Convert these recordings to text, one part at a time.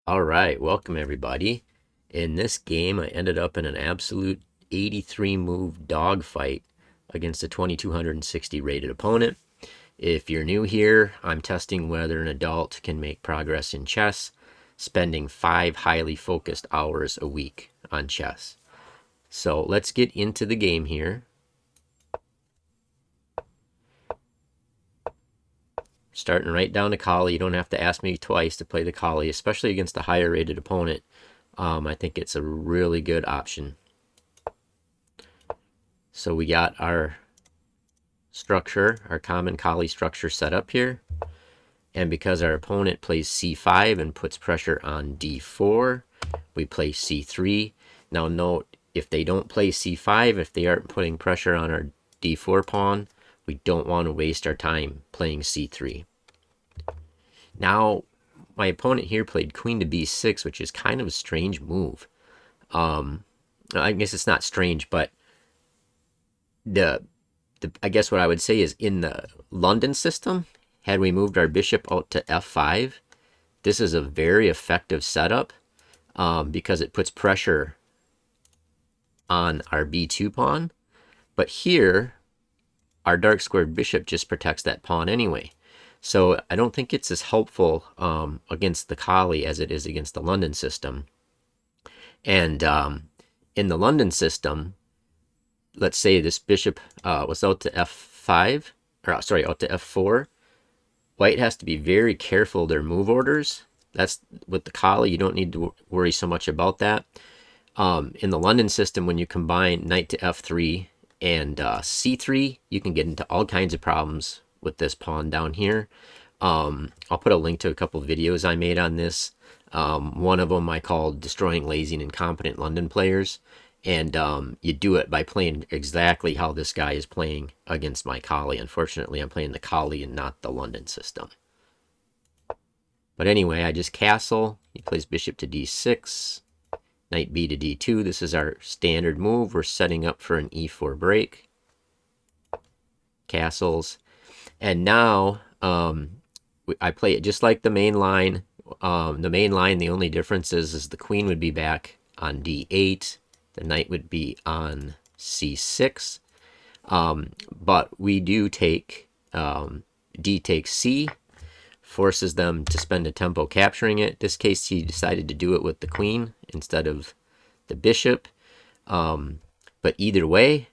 All right, welcome everybody. In this game, I ended up in an absolute 83 move dogfight against a 2260 rated opponent. If you're new here, I'm testing whether an adult can make progress in chess, spending 5 highly focused hours a week on chess. So let's get into the game here. Starting right down to Colle. You don't have to ask me twice to play the Colle, especially against a higher rated opponent. I think it's a really good option. So we got our structure, our common Colle structure set up here. And because our opponent plays c5 and puts pressure on d4, we play c3. Now note, if they don't play c5, if they aren't putting pressure on our d4 pawn, we don't want to waste our time playing c3. Now, my opponent here played queen to b6, which is kind of a strange move. I guess it's not strange, but the I guess what I would say is in the London system, had we moved our bishop out to f5, this is a very effective setup because it puts pressure on our b2 pawn. But here, our dark squared bishop just protects that pawn anyway. So I don't think it's as helpful against the Colle as it is against the London system. And in the London system, let's say this bishop was out to f5, or sorry, out to f4. White has to be very careful of their move orders. That's with the Colle, you don't need to worry so much about that. In the London system, when you combine knight to f3 and c3, you can get into all kinds of problems with this pawn down here. I'll put a link to a couple of videos I made on this. One of them I called Destroying Lazy and Incompetent London Players. And you do it by playing exactly how this guy is playing against my Colle. Unfortunately, I'm playing the Colle and not the London system. But anyway, I just castle. He plays bishop to d6, knight b to d2. This is our standard move. We're setting up for an e4 break. Castles. And now I play it just like the main line. The only difference is the queen would be back on d8. The knight would be on c6. But we do take d takes c, forces them to spend a tempo capturing it. In this case, he decided to do it with the queen instead of the bishop. But either way,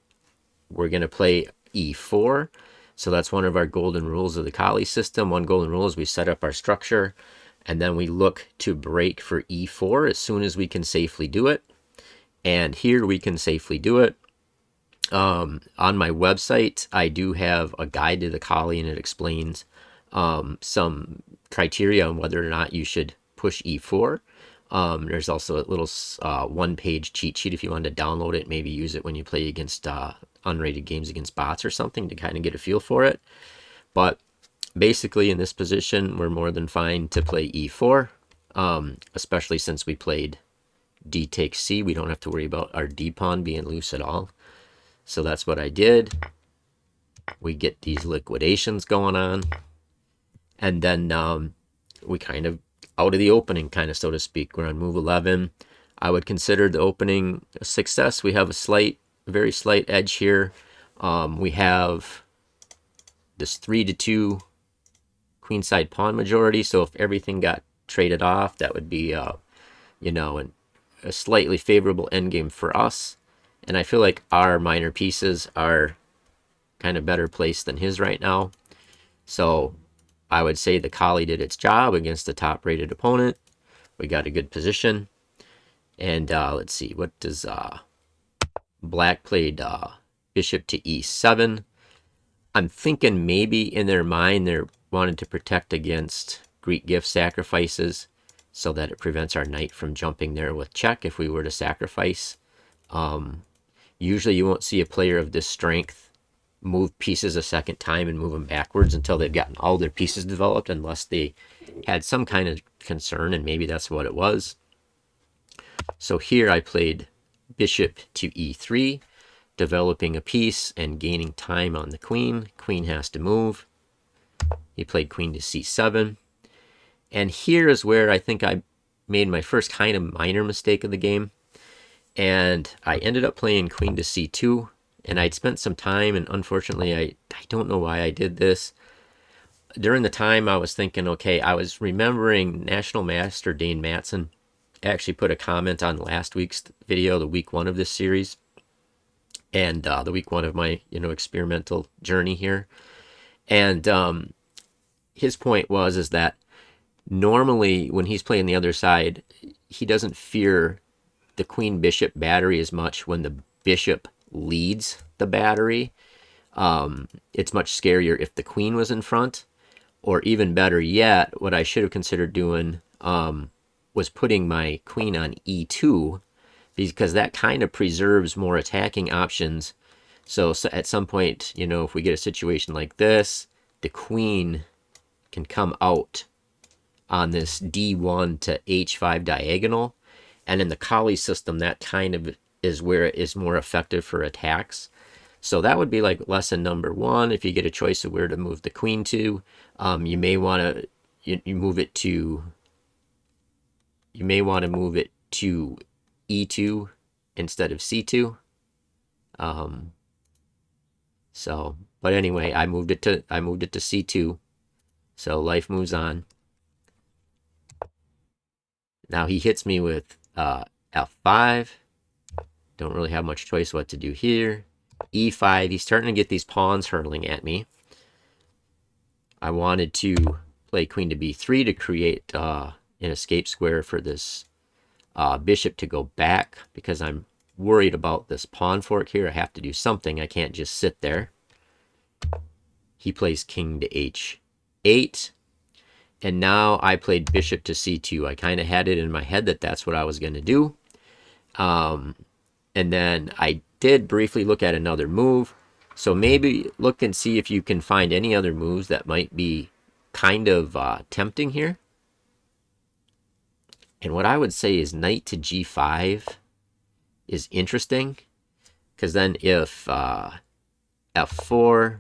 we're going to play e4. So that's one of our golden rules of the Colle system. One golden rule is we set up our structure, and then we look to break for e4 as soon as we can safely do it. And here we can safely do it. On my website, I do have a guide to the Colle, and it explains some criteria on whether or not you should push e4. There's also a little one-page cheat sheet if you want to download it, maybe use it when you play against unrated games against bots or something to kind of get a feel for it. But basically in this position, we're more than fine to play e4, especially since we played d takes c. We don't have to worry about our d pawn being loose at all. So that's what I did. We get these liquidations going on. And then we kind of out of the opening, kind of, so to speak. We're on move 11. I would consider the opening a success. We have a very slight edge here. We have this 3-2 queenside pawn majority. So if everything got traded off, that would be, a slightly favorable endgame for us. And I feel like our minor pieces are kind of better placed than his right now. So I would say the Colle did its job against a top-rated opponent. We got a good position. And let's see, what does Black played bishop to e7. I'm thinking maybe in their mind they're wanting to protect against Greek gift sacrifices so that it prevents our knight from jumping there with check if we were to sacrifice. Usually you won't see a player of this strength move pieces a second time and move them backwards until they've gotten all their pieces developed, unless they had some kind of concern, and maybe that's what it was. So here I played bishop to e3, developing a piece and gaining time on the queen. Queen has to move. He played queen to c7. And here is where I think I made my first kind of minor mistake of the game, and I ended up playing queen to c2, and I'd spent some time, and unfortunately I don't know why I did this. During the time I was thinking, okay, I was remembering National Master Dane Matson actually put a comment on last week's video, the week 1 of this series, and the week 1 of my experimental journey here. And his point is that normally when he's playing the other side, he doesn't fear the queen bishop battery as much when the bishop leads the battery. It's much scarier if the queen was in front. Or even better yet, what I should have considered doing was putting my queen on e2, because that kind of preserves more attacking options. So at some point, if we get a situation like this, the queen can come out on this d1 to h5 diagonal. And in the Colle system, that kind of is where it is more effective for attacks. So that would be like lesson number 1. If you get a choice of where to move the queen to, you may want to move it to e2 instead of c2. But anyway, I moved it to c2. So life moves on. Now he hits me with f5. Don't really have much choice what to do here. e5. He's starting to get these pawns hurtling at me. I wanted to play queen to b3 to create an escape square for this bishop to go back, because I'm worried about this pawn fork here. I have to do something. I can't just sit there. He plays king to h8. And now I played bishop to c2. I kind of had it in my head that that's what I was going to do. And then I did briefly look at another move. So maybe look and see if you can find any other moves that might be kind of tempting here. And what I would say is knight to g5 is interesting, because then if f4,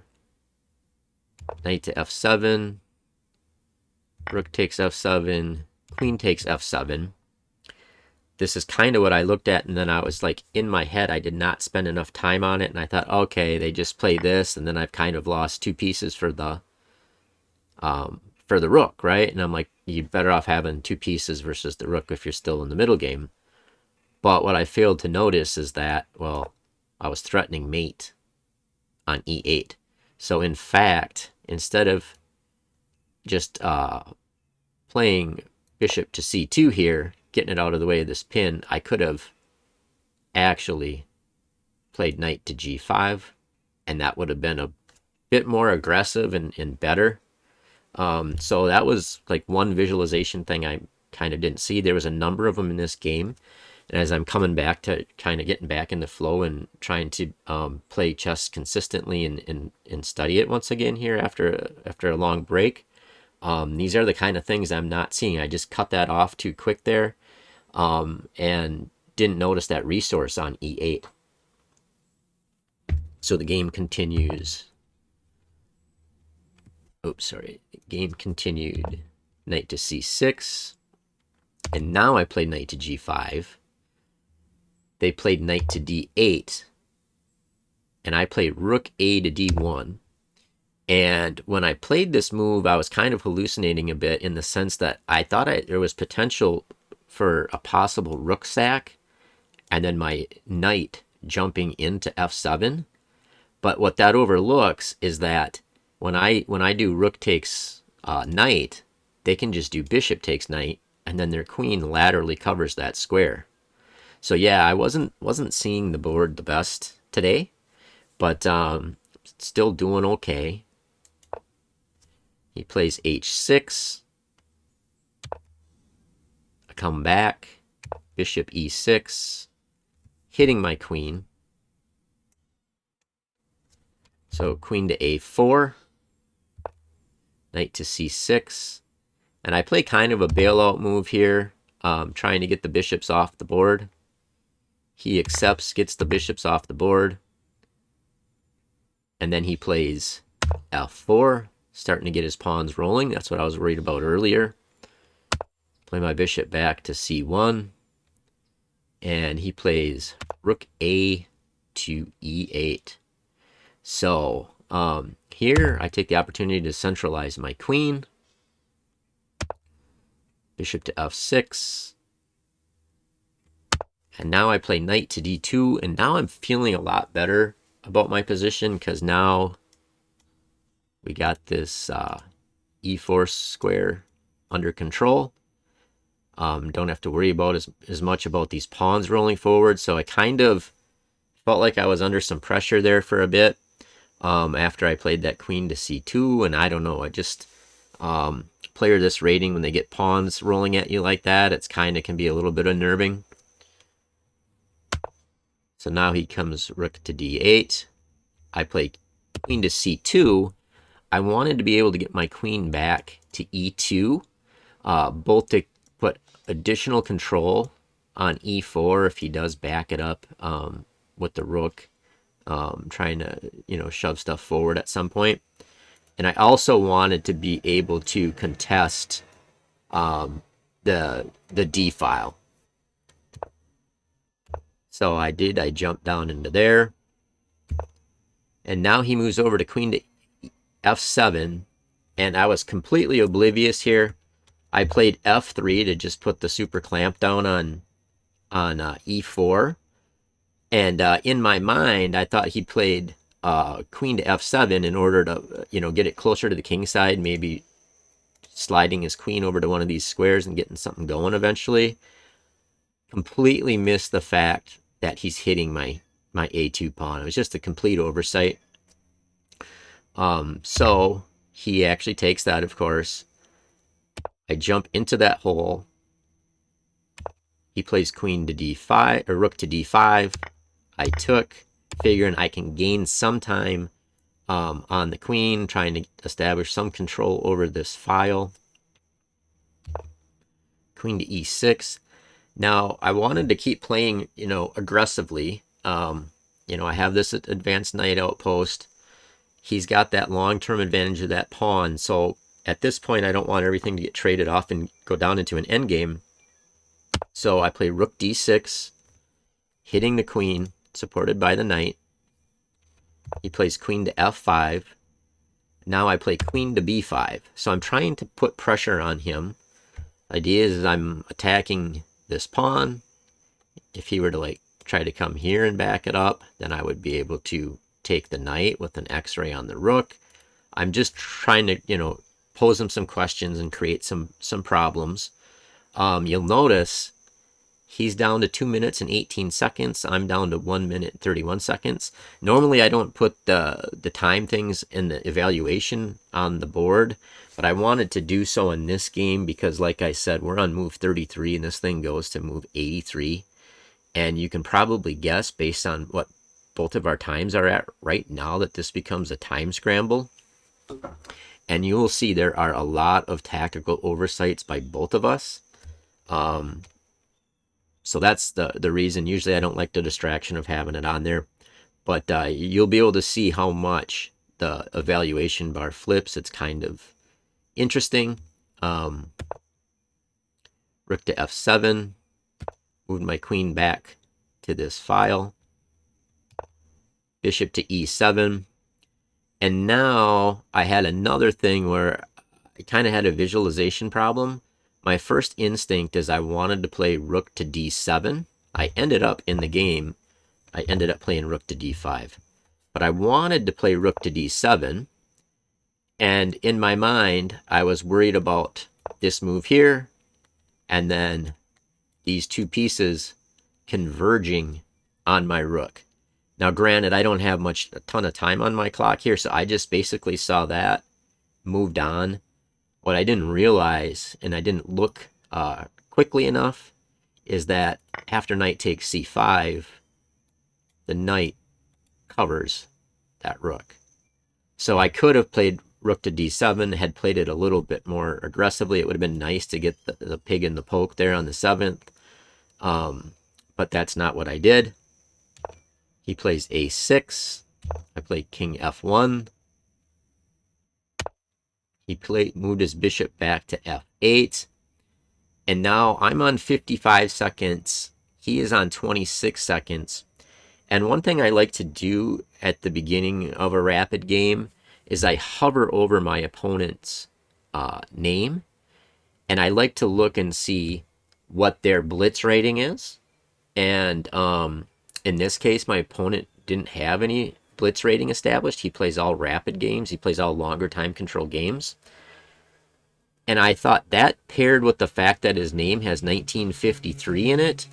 knight to f7, rook takes f7, queen takes f7. This is kind of what I looked at, and then I was like, in my head, I did not spend enough time on it, and I thought, okay, they just play this, and then I've kind of lost 2 pieces for the rook, right? And I'm like, you're better off having 2 pieces versus the rook if you're still in the middle game. But what I failed to notice is that, well, I was threatening mate on e8. So in fact, instead of just playing bishop to c2 here, getting it out of the way of this pin, I could have actually played knight to g5, and that would have been a bit more aggressive and better. So that was like one visualization thing I kind of didn't see. There was a number of them in this game, and as I'm coming back to kind of getting back in the flow and trying to play chess consistently and study it once again here after a long break, these are the kind of things I'm not seeing. I just cut that off too quick there, and didn't notice that resource on e8. So the game continues. Oops, sorry. Game continued. Knight to c6. And now I played knight to g5. They played knight to d8. And I played rook a to d1. And when I played this move, I was kind of hallucinating a bit, in the sense that I thought there was potential for a possible rook sack, and then my knight jumping into f7. But what that overlooks is that when I do rook takes knight, they can just do bishop takes knight, and then their queen laterally covers that square. So yeah, I wasn't seeing the board the best today, but still doing okay. He plays h6. I come back, bishop e6, hitting my queen. So queen to a4, knight to c6, and I play kind of a bailout move here, trying to get the bishops off the board. He accepts, gets the bishops off the board, and then he plays f4, starting to get his pawns rolling. That's what I was worried about earlier. Play my bishop back to c1. And he plays rook a to e8. So here I take the opportunity to centralize my queen. Bishop to f6. And now I play knight to d2, and now I'm feeling a lot better about my position because now we got this e4 square under control. Don't have to worry about as much about these pawns rolling forward. So I kind of felt like I was under some pressure there for a bit after I played that queen to c2, and I don't know, I just player this rating, when they get pawns rolling at you like that, it's kind of can be a little bit unnerving. So now he comes rook to d8. I play queen to c2. I wanted to be able to get my queen back to e2, both to put additional control on e4 if he does back it up with the rook, trying to shove stuff forward at some point. And I also wanted to be able to contest the d file. So I did. I jumped down into there. And now he moves over to queen to f7. And I was completely oblivious here. I played f3 to just put the super clamp down on e4. And in my mind, I thought he played queen to f7 in order to get it closer to the king side, maybe sliding his queen over to one of these squares and getting something going eventually. Completely missed the fact that he's hitting my a2 pawn. It was just a complete oversight. So he actually takes that, of course. I jump into that hole. He plays queen to d5, or rook to d5. I took, figuring I can gain some time on the queen, trying to establish some control over this file. Queen to e6. Now, I wanted to keep playing, aggressively. I have this advanced knight outpost. He's got that long-term advantage of that pawn. So at this point, I don't want everything to get traded off and go down into an endgame. So I play rook d6, hitting the queen, supported by the knight. He plays queen to f5. Now I play queen to b5. So I'm trying to put pressure on him. The idea is I'm attacking this pawn. If he were to try to come here and back it up, then I would be able to take the knight with an x-ray on the rook. I'm just trying to, pose him some questions and create some problems. You'll notice he's down to 2 minutes and 18 seconds. I'm down to 1 minute and 31 seconds. Normally I don't put the time things in the evaluation on the board, but I wanted to do so in this game because, like I said, we're on move 33 and this thing goes to move 83. And you can probably guess, based on what both of our times are at right now, that this becomes a time scramble. And you will see there are a lot of tactical oversights by both of us. So that's the reason. Usually I don't like the distraction of having it on there. But you'll be able to see how much the evaluation bar flips. It's kind of interesting. Rook to f7. Moved my queen back to this file. Bishop to e7. And now I had another thing where I kind of had a visualization problem. My first instinct is I wanted to play rook to d7. I ended up in the game, I ended up playing rook to d5. But I wanted to play rook to d7. And in my mind, I was worried about this move here, and then these two pieces converging on my rook. Now, granted, I don't have a ton of time on my clock here, so I just basically saw that, moved on. What I didn't realize, and I didn't look quickly enough, is that after knight takes c5, the knight covers that rook. So I could have played rook to d7, had played it a little bit more aggressively. It would have been nice to get the pig in the poke there on the 7th. But that's not what I did. He plays a6. I play king f1. He moved his bishop back to f8. And now I'm on 55 seconds. He is on 26 seconds. And one thing I like to do at the beginning of a rapid game is I hover over my opponent's name, and I like to look and see what their blitz rating is. And in this case, my opponent didn't have any blitz rating established. He plays all rapid games. He plays all longer time control games. And I thought that paired with the fact that his name has 1953 in it,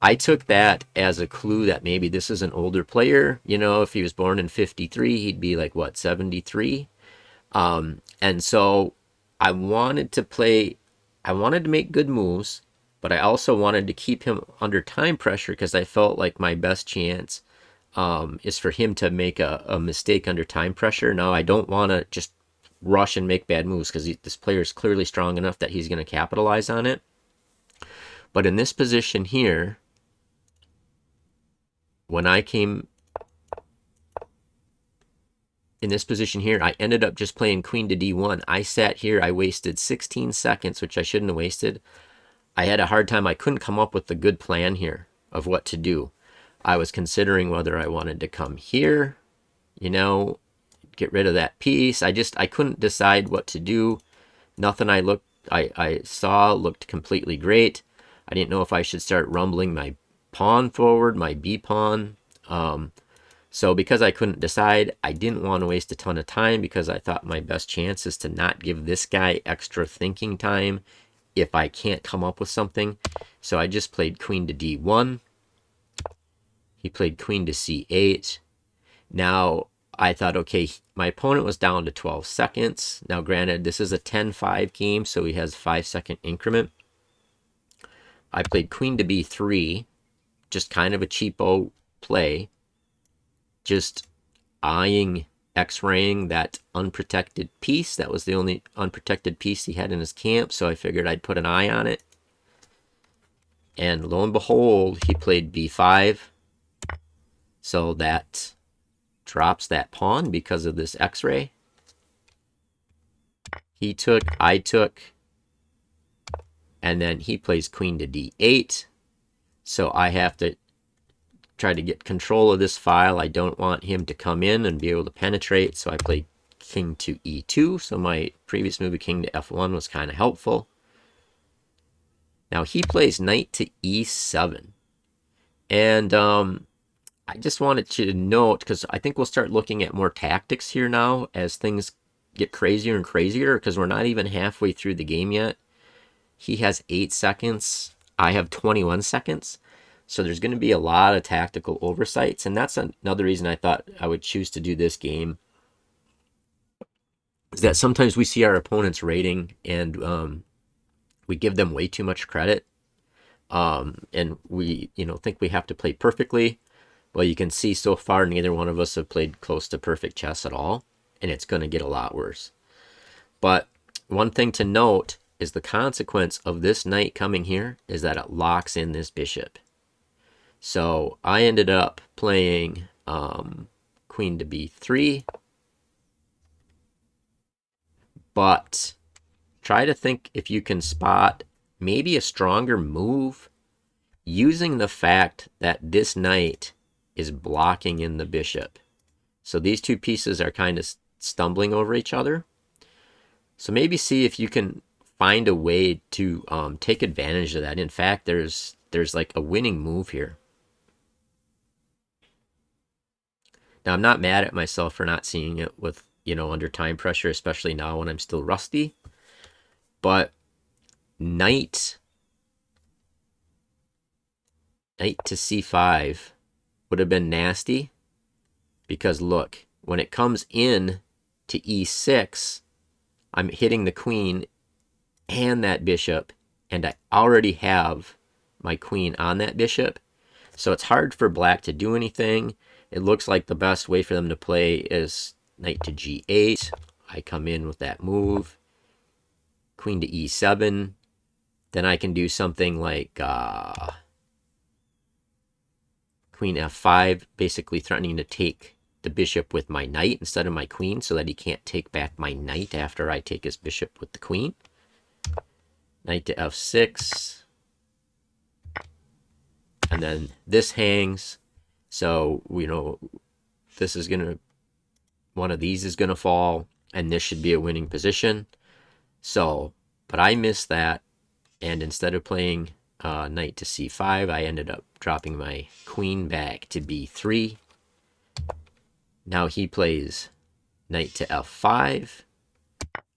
I took that as a clue that maybe this is an older player. You know, if he was born in 53, he'd be like, what, 73? And so I wanted to play, I wanted to make good moves, but I also wanted to keep him under time pressure because I felt like my best chance is for him to make a mistake under time pressure. Now, I don't want to just rush and make bad moves because this player is clearly strong enough that he's going to capitalize on it. But in this position here, when I came in this position here, I ended up just playing queen to d1. I sat here, I wasted 16 seconds, which I shouldn't have wasted. I had a hard time. I couldn't come up with a good plan here of what to do. I was considering whether I wanted to come here, you know, get rid of that piece. I couldn't decide what to do. Nothing I saw looked completely great. I didn't know if I should start rumbling my pawn forward, my b pawn. So because I couldn't decide, I didn't want to waste a ton of time because I thought my best chance is to not give this guy extra thinking time if I can't come up with something. So I just played queen to d1. He played queen to c8. Now I thought, okay, my opponent was down to 12 seconds. Now granted, this is a 10-5 game, so he has a 5-second increment. I played queen to b3, just kind of a cheapo play. Just eyeing x-raying that unprotected piece. That was the only unprotected piece he had in his camp, so I figured I'd put an eye on it. And lo and behold, he played b5. So that drops that pawn because of this x-ray. He took, I took, and then he plays queen to d8. So I have to try to get control of this file. I don't want him to come in and be able to penetrate, so I played king to e2. So my previous move of king to f1 was kind of helpful. Now he plays knight to e7. And I just wanted to note, because I think we'll start looking at more tactics here now as things get crazier and crazier, because we're not even halfway through the game yet. He has 8 seconds. I have 21 seconds. So there's going to be a lot of tactical oversights, and that's another reason I thought I would choose to do this game, is that sometimes we see our opponent's rating and we give them way too much credit, and we think we have to play perfectly. Well, you can see so far neither one of us have played close to perfect chess at all, and it's going to get a lot worse. But one thing to note is the consequence of this knight coming here is that it locks in this bishop. So I ended up playing queen to b3, but try to think if you can spot maybe a stronger move using the fact that this knight is blocking in the bishop. So these two pieces are kind of stumbling over each other. So maybe see if you can find a way to take advantage of that. In fact, there's like a winning move here. Now, I'm not mad at myself for not seeing it with, under time pressure, especially now when I'm still rusty. But knight to c5 would have been nasty, because look, when it comes in to e6, I'm hitting the queen and that bishop, and I already have my queen on that bishop. So it's hard for black to do anything. It looks like the best way for them to play is knight to g8. I come in with that move. Queen to e7. Then I can do something like queen f5, basically threatening to take the bishop with my knight instead of my queen, so that he can't take back my knight after I take his bishop with the queen. knight to f6, and then this hangs. So, you know, this is gonna, one of these is gonna fall, and this should be a winning position. So, but I missed that, and instead of playing knight to c5, I ended up dropping my queen back to b3. Now he plays knight to f5.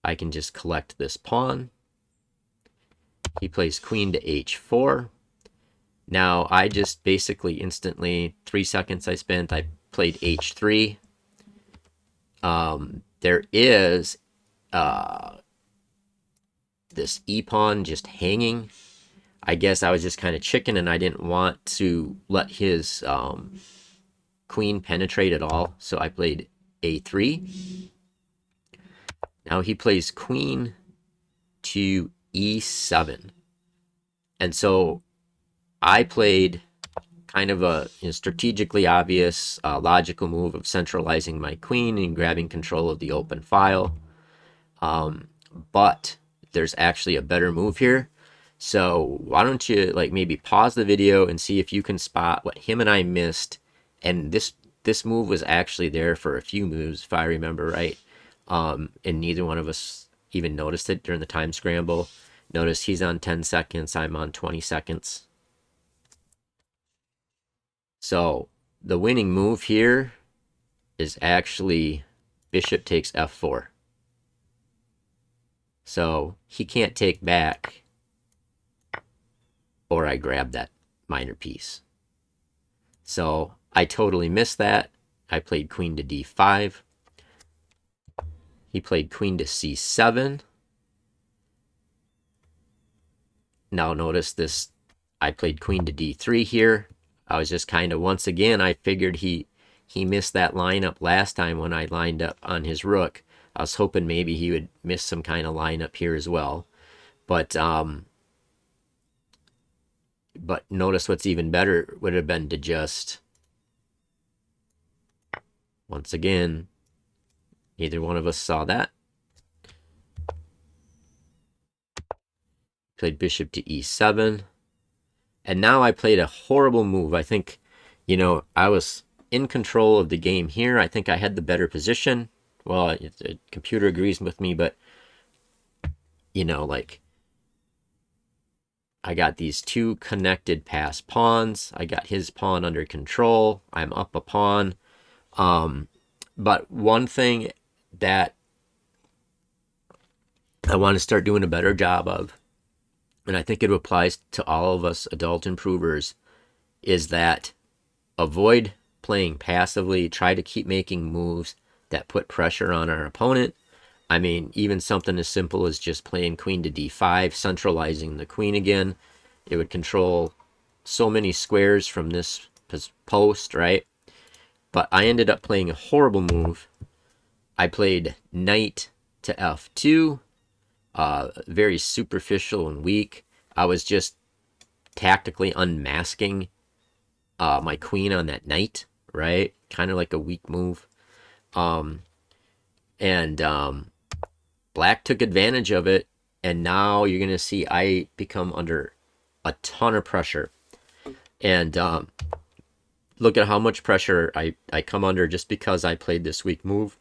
I can just collect this pawn. He plays queen to h4. Now I just basically instantly, 3 seconds I spent, I played h3. There is this e-pawn just hanging. I guess I was just kind of chicken and I didn't want to let his queen penetrate at all. So I played a3. Now he plays queen to e7. And so I played kind of a strategically obvious, logical move of centralizing my queen and grabbing control of the open file. But there's actually a better move here. So why don't you like maybe pause the video and see if you can spot what him and I missed. And this move was actually there for a few moves, if I remember right. And neither one of us even noticed it during the time scramble. Notice he's on 10 seconds, I'm on 20 seconds. So the winning move here is actually bishop takes f4. So he can't take back, or I grab that minor piece. So I totally missed that. I played queen to d5. He played queen to c7. Now notice this, I played queen to d3 here. I was just kind of, once again, I figured he missed that lineup last time when I lined up on his rook. I was hoping maybe he would miss some kind of lineup here as well. But notice what's even better would have been to just, once again, neither one of us saw that. Played bishop to e7. And now I played a horrible move. I think, you know, I was in control of the game here. I think I had the better position. Well, the computer agrees with me, but, you know, like, I got these two connected pass pawns. I got his pawn under control. I'm up a pawn. But one thing that I want to start doing a better job of, and I think it applies to all of us adult improvers, is that avoid playing passively. Try to keep making moves that put pressure on our opponent. I mean, even something as simple as just playing queen to d5, centralizing the queen again. It would control so many squares from this post, right? But I ended up playing a horrible move. I played knight to f2. Very superficial and weak. I was just tactically unmasking my queen on that knight, right? Kind of like a weak move. Black took advantage of it, and now you're going to see I become under a ton of pressure. And look at how much pressure I come under just because I played this weak move.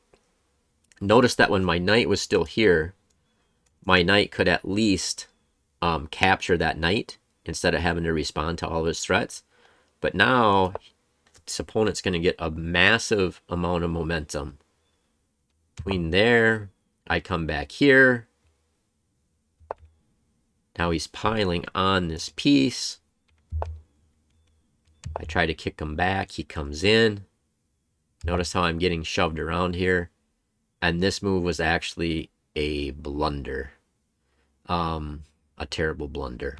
Notice that when my knight was still here, my knight could at least capture that knight instead of having to respond to all of his threats. But now this opponent's going to get a massive amount of momentum. Queen there. I come back here. Now he's piling on this piece. I try to kick him back. He comes in. Notice how I'm getting shoved around here. And this move was actually a blunder. A terrible blunder.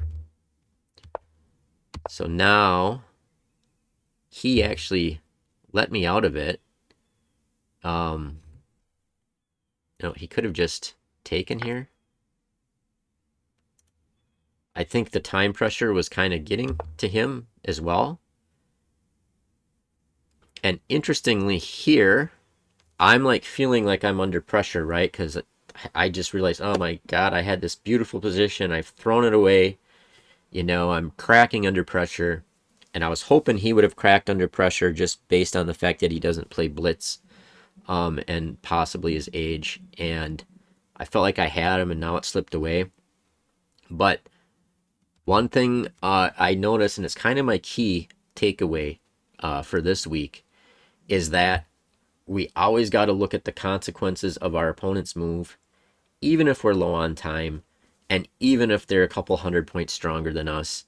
So now he actually let me out of it. You know, he could have just taken here. I think the time pressure was kind of getting to him as well. And interestingly here, I'm like feeling like I'm under pressure, right? Because I just realized, oh my God, I had this beautiful position. I've thrown it away. You know, I'm cracking under pressure. And I was hoping he would have cracked under pressure just based on the fact that he doesn't play blitz, and possibly his age. And I felt like I had him, and now it slipped away. But one thing I noticed, and it's kind of my key takeaway for this week, is that we always got to look at the consequences of our opponent's move, even if we're low on time, and even if they're a couple 100 points stronger than us.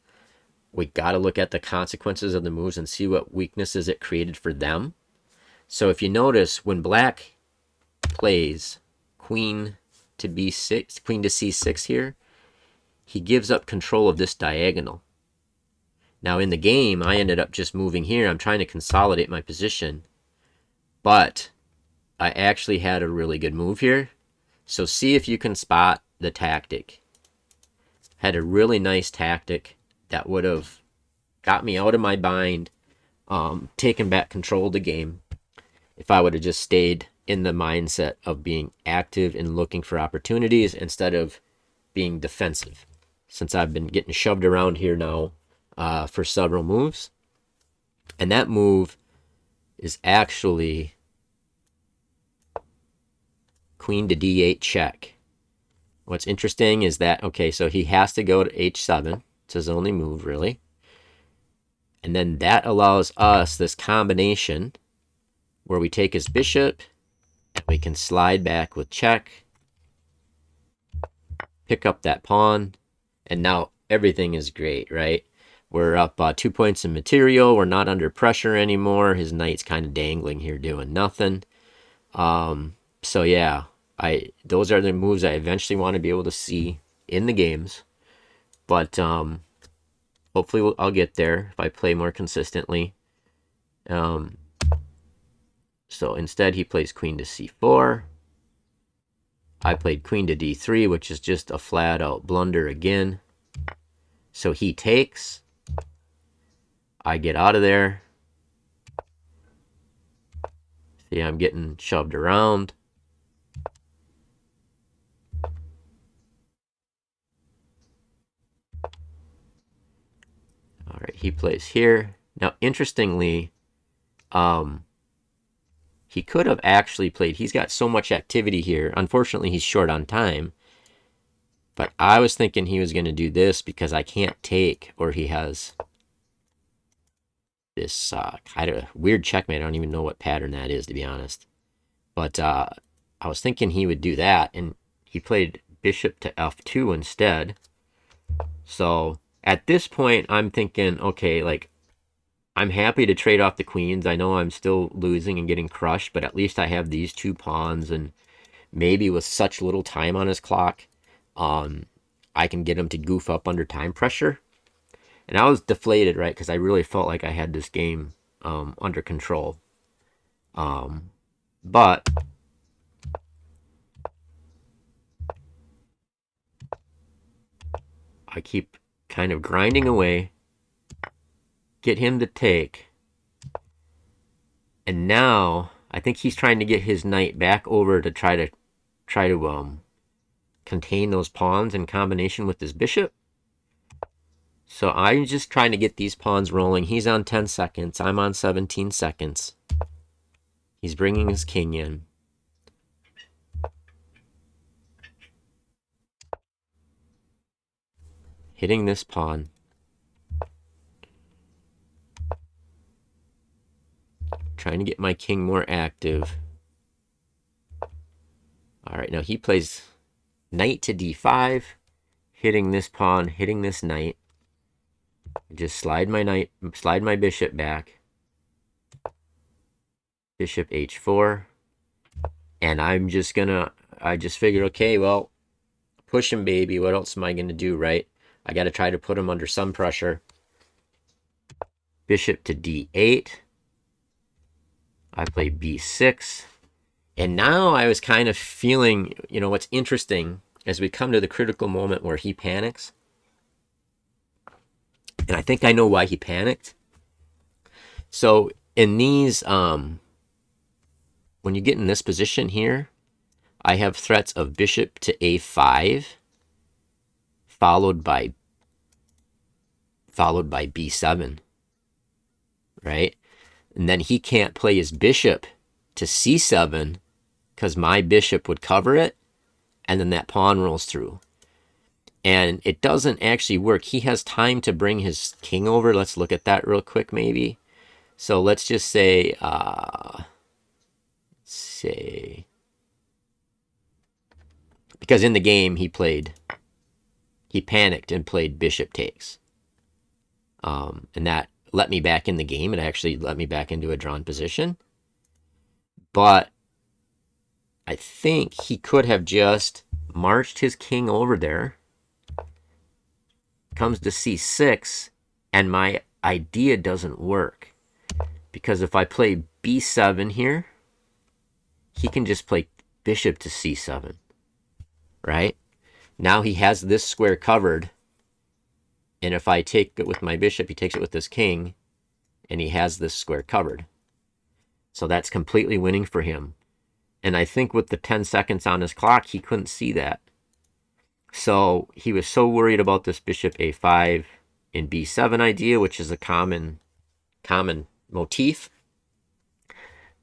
We got to look at the consequences of the moves and see what weaknesses it created for them. So if you notice, when black plays queen to b6, queen to c6 here, he gives up control of this diagonal. Now in the game, I ended up just moving here. I'm trying to consolidate my position, but I actually had a really good move here. So see if you can spot the tactic. Had a really nice tactic that would have got me out of my bind, taken back control of the game, if I would have just stayed in the mindset of being active and looking for opportunities instead of being defensive. Since I've been getting shoved around here now for several moves. And that move is actually queen to d8 check. What's interesting is that, okay, so he has to go to h7. It's his only move, really. And then that allows us this combination where we take his bishop and we can slide back with check, pick up that pawn, and now everything is great, right? We're up 2 points in material. We're not under pressure anymore. His knight's kind of dangling here doing nothing. So yeah, those are the moves I eventually want to be able to see in the games. But hopefully I'll get there if I play more consistently. So instead he plays queen to c4. I played queen to d3, which is just a flat out blunder again. So he takes. I get out of there. See, I'm getting shoved around. All right, he plays here. Now, interestingly, he could have actually played. He's got so much activity here. Unfortunately, he's short on time. But I was thinking he was going to do this because I can't take, or he has this kind of weird checkmate. I don't even know what pattern that is, to be honest. But I was thinking he would do that, and he played bishop to f2 instead. So at this point, I'm thinking, okay, like, I'm happy to trade off the queens. I know I'm still losing and getting crushed, but at least I have these 2 pawns, and maybe with such little time on his clock, I can get him to goof up under time pressure. And I was deflated, right, because I really felt like I had this game under control. But I keep kind of grinding away, get him to take. And now I think he's trying to get his knight back over to try to contain those pawns in combination with his bishop. So I'm just trying to get these pawns rolling. He's on 10 seconds. I'm on 17 seconds. He's bringing his king in. Hitting this pawn. Trying to get my king more active. All right, now he plays knight to d5, hitting this pawn, hitting this knight. Just slide my bishop back. Bishop h4. And I just figured, okay, well, push him, baby. What else am I going to do, right? I got to try to put him under some pressure. Bishop to d8. I play b6. And now I was kind of feeling, what's interesting as we come to the critical moment where he panics. And I think I know why he panicked. So in these, when you get in this position here, I have threats of bishop to a5, followed by b7, right? And then he can't play his bishop to c7 because my bishop would cover it, and then that pawn rolls through. And it doesn't actually work. He has time to bring his king over. Let's look at that real quick, maybe. So let's just say, because in the game he panicked and played bishop takes. And that let me back in the game. It actually let me back into a drawn position. But I think he could have just marched his king over there, comes to c6, and my idea doesn't work. Because if I play b7 here, he can just play bishop to c7, right? Now he has this square covered, and if I take it with my bishop, he takes it with his king, and he has this square covered. So that's completely winning for him. And I think with the 10 seconds on his clock, he couldn't see that. So he was so worried about this bishop a5 and b7 idea, which is a common motif,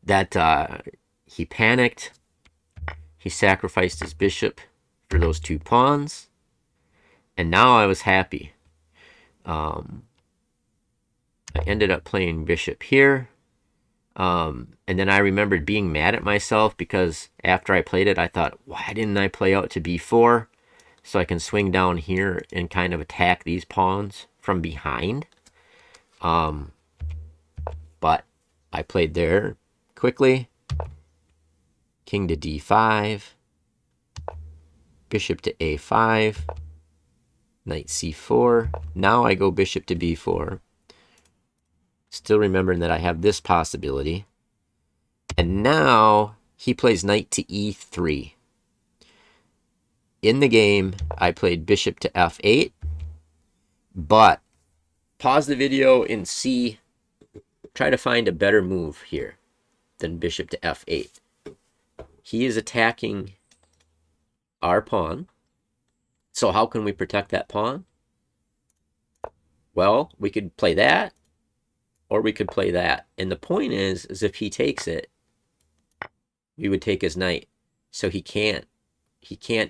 that he panicked. He sacrificed his bishop for those two pawns. And now I was happy. I ended up playing bishop here. And then I remembered being mad at myself because after I played it, I thought, why didn't I play out to b4 so I can swing down here and kind of attack these pawns from behind? But I played there quickly. King to d5, bishop to a5, knight c4. Now I go bishop to b4. Still remembering that I have this possibility. And now he plays knight to e3. In the game, I played bishop to f8. But pause the video and see, try to find a better move here than bishop to f8. He is attacking our pawn. So how can we protect that pawn? Well, we could play that, or we could play that. And the point is if he takes it, we would take his knight. So he can't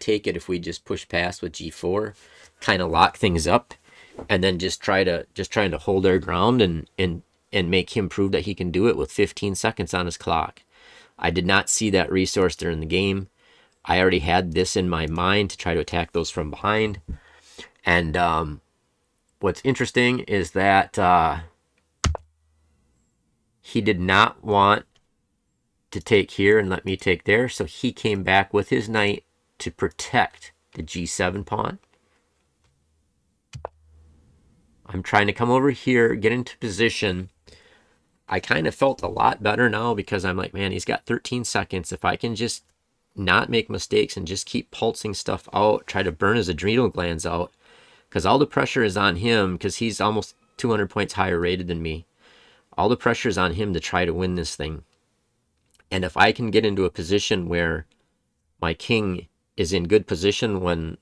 take it if we just push past with g4, kind of lock things up, and then just trying to hold our ground and make him prove that he can do it with 15 seconds on his clock. I did not see that resource during the game. I already had this in my mind to try to attack those from behind. And what's interesting is that he did not want to take here and let me take there, so he came back with his knight to protect the g7 pawn. I'm trying to come over here, get into position. I kind of felt a lot better now because I'm like, man, he's got 13 seconds. If I can just not make mistakes and just keep pulsing stuff out, try to burn his adrenal glands out, because all the pressure is on him because he's almost 200 points higher rated than me. All the pressure is on him to try to win this thing. And if I can get into a position where my king is in good position when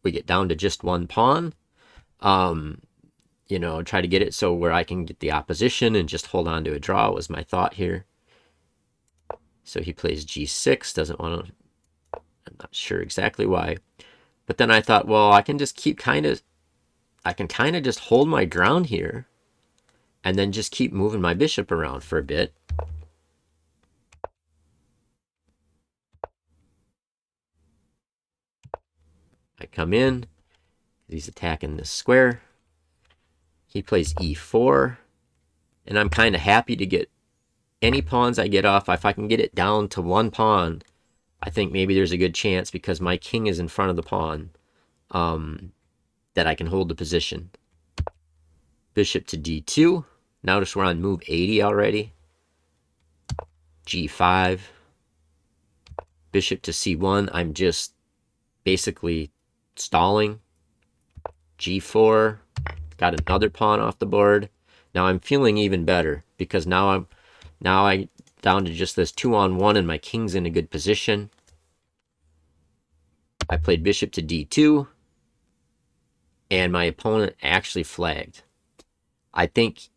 we get down to just one pawn, try to get it so where I can get the opposition and just hold on to a draw was my thought here. So he plays g6, doesn't want to, I'm not sure exactly why. But then I thought, well, I can just I can kind of just hold my ground here and then just keep moving my bishop around for a bit. I come in, he's attacking this square. He plays e4, and I'm kind of happy to get any pawns I get off. If I can get it down to one pawn, I think maybe there's a good chance because my king is in front of the pawn that I can hold the position. Bishop to d2. Notice we're on move 80 already. g5. Bishop to c1. I'm just basically stalling. g4. Got another pawn off the board. Now I'm feeling even better because now I down to just this 2-on-1 and my king's in a good position. I played bishop to d2, and my opponent actually flagged. I think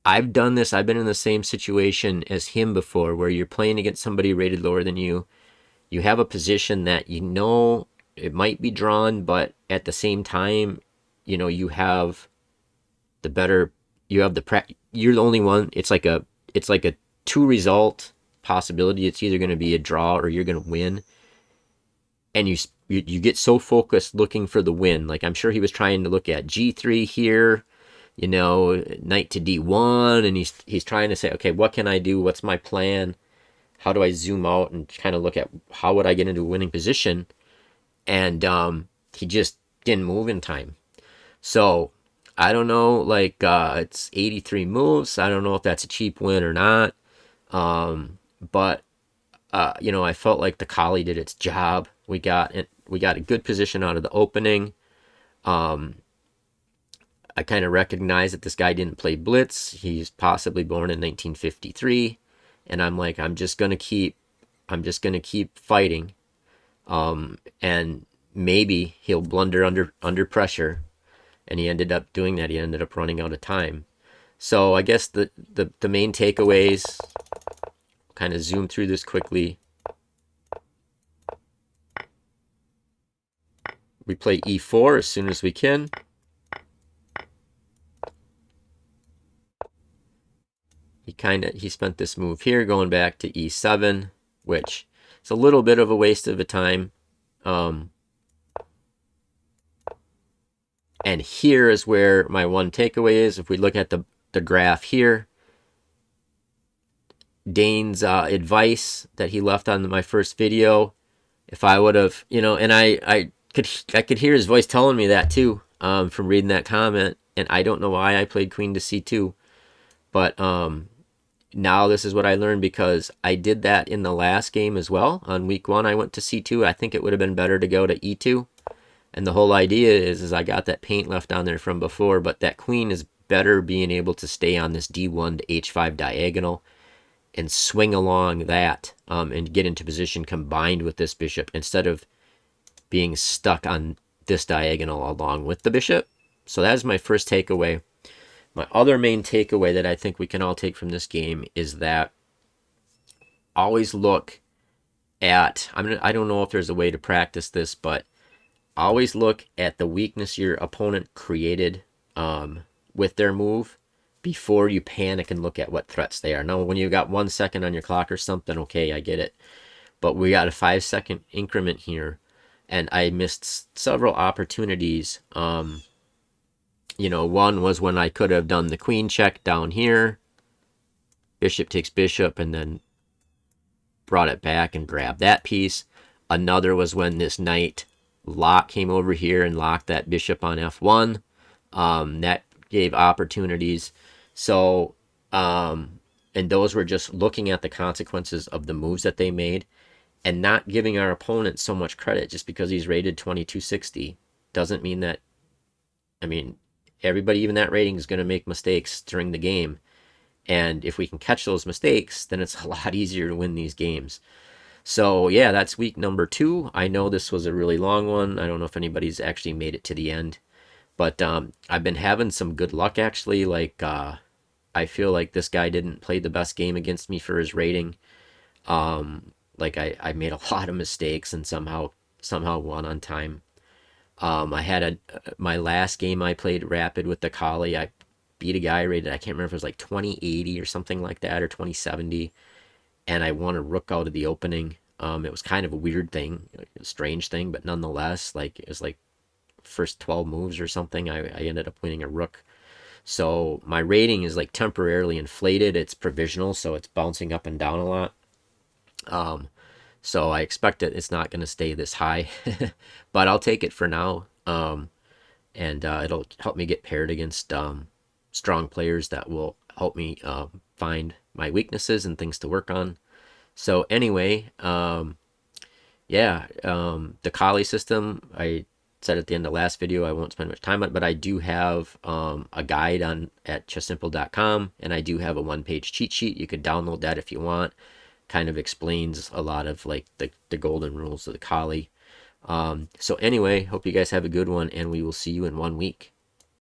I've done this. I've been in the same situation as him before, where you're playing against somebody rated lower than you. You have a position that you know it might be drawn, but at the same time, you know, you have the better, you have you're the only one. It's like a two result possibility. It's either going to be a draw or you're going to win. And you get so focused looking for the win. Like, I'm sure he was trying to look at G3 here, you know, knight to D1, and he's trying to say, okay, what can I do? What's my plan? How do I zoom out and kind of look at how would I get into a winning position? And he just didn't move in time. So I don't know, like, it's 83 moves. I don't know if that's a cheap win or not. But you know, I felt like the collie did its job. We got a good position out of the opening. I kind of recognize that this guy didn't play blitz. He's possibly born in 1953, and I'm like, I'm just gonna keep fighting, and maybe he'll blunder under pressure, and he ended up doing that. He ended up running out of time. So I guess the main takeaways, kind of zoom through this quickly. We play e4 as soon as we can. He spent this move here going back to e7, which is a little bit of a waste of a time. And here is where my one takeaway is. If we look at the graph here, Dane's advice that he left on my first video, if I would have, you know, and I could hear his voice telling me that too, from reading that comment, and I don't know why I played queen to c2, but now this is what I learned, because I did that in the last game as well. On week 1, I went to c2. I think it would have been better to go to e2. And the whole idea is I got that paint left on there from before, but that queen is better being able to stay on this d1 to h5 diagonal and swing along that, and get into position combined with this bishop, instead of being stuck on this diagonal along with the bishop. So that is my first takeaway. My other main takeaway that I think we can all take from this game is that always look at, I don't know if there's a way to practice this, but always look at the weakness your opponent created with their move before you panic and look at what threats they are. Now, when you got 1 second on your clock or something, okay, I get it. But we got a 5-second increment here, and I missed several opportunities. You know, one was when I could have done the queen check down here, bishop takes bishop, and then brought it back and grabbed that piece. Another was when this knight lock came over here and locked that bishop on f1. That gave opportunities. So, and those were just looking at the consequences of the moves that they made, and not giving our opponent so much credit. Just because he's rated 2260 doesn't mean that, I mean, everybody, even that rating, is going to make mistakes during the game. And if we can catch those mistakes, then it's a lot easier to win these games. So yeah, that's week number 2. I know this was a really long one. I don't know if anybody's actually made it to the end, but I've been having some good luck, actually. Like, I feel like this guy didn't play the best game against me for his rating. Like, I made a lot of mistakes and somehow won on time. I had my last game I played rapid with the collie. I beat a guy rated, I can't remember if it was like 2080 or something like that, or 2070, and I won a rook out of the opening. It was kind of a weird thing, a strange thing, but nonetheless, like, it was like first 12 moves or something, I ended up winning a rook. So my rating is like temporarily inflated. It's provisional, so it's bouncing up and down a lot. So I expect that it's not going to stay this high, but I'll take it for now. And it'll help me get paired against strong players that will help me find my weaknesses and things to work on. So anyway, yeah, the Colle system, I said at the end of the last video, I won't spend much time on it, but I do have a guide at chessimple.com, and I do have a 1-page cheat sheet. You could download that if you want. Kind of explains a lot of like the golden rules of the Colle. So anyway, hope you guys have a good one, and we will see you in 1 week.